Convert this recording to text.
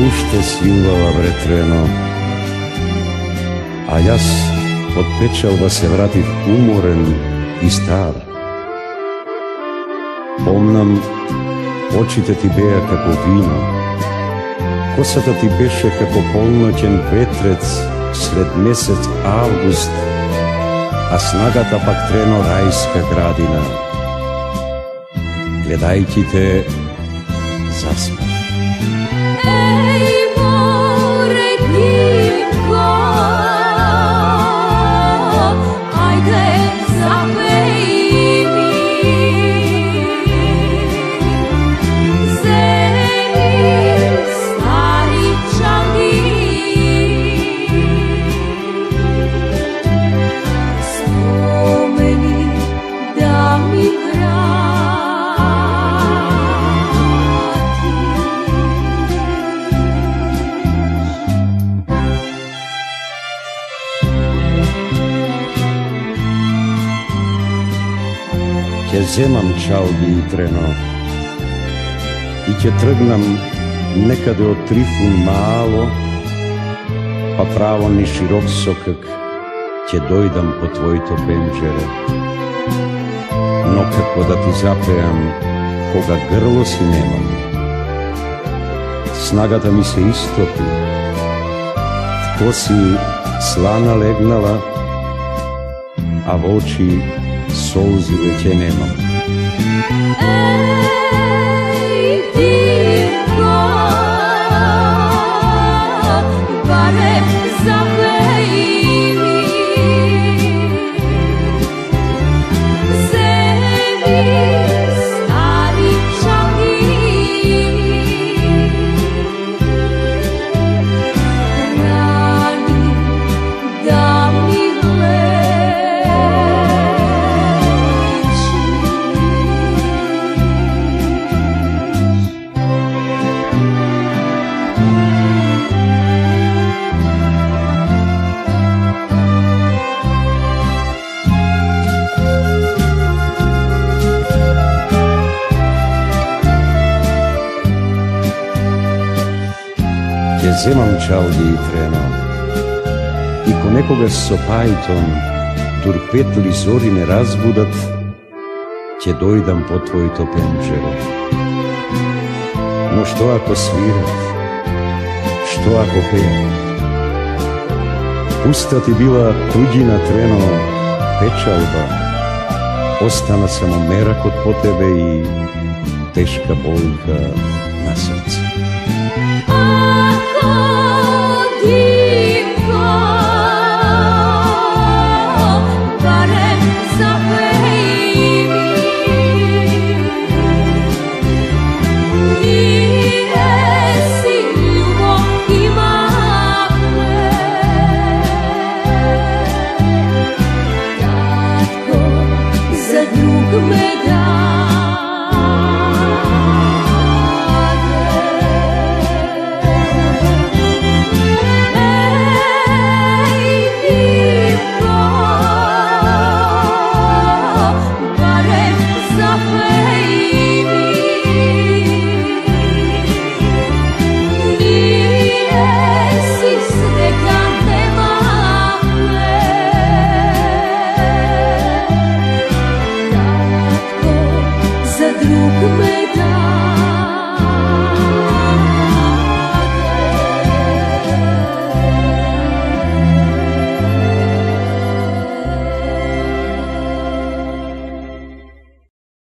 ušte si ljubav vretreno, a jas od pečalba se vratit umoren i star. Pomnam, očite ti beja kako vino, kosata ti beše kako polnoćen vetrec sred mesec avgust, a snagata pak treno rajska gradina. Gledajki te zasmeh. Ќе земам чалги и трено и ќе тргнам некаде од Трифун мало, па право ни широк сокак ќе дојдам по твоето пенџере. Но како да ти запеам кога грло си немам, снагата ми се истопи, тко си слана легнала, а во очи солзи веќе немам. Ей, тихо, барем запеи ми, земи стари чалги, рани да ми Ќе земам чалги и трено и понекогаш со пајтом, дур петли зори не разбудат, ќе дојдам по твоето пенџере. Но што ако свират? Што ако пеат? Пуста ти била туѓина трено, печалба, остана само меракот по тебе и тешка болка на срце. Друг ме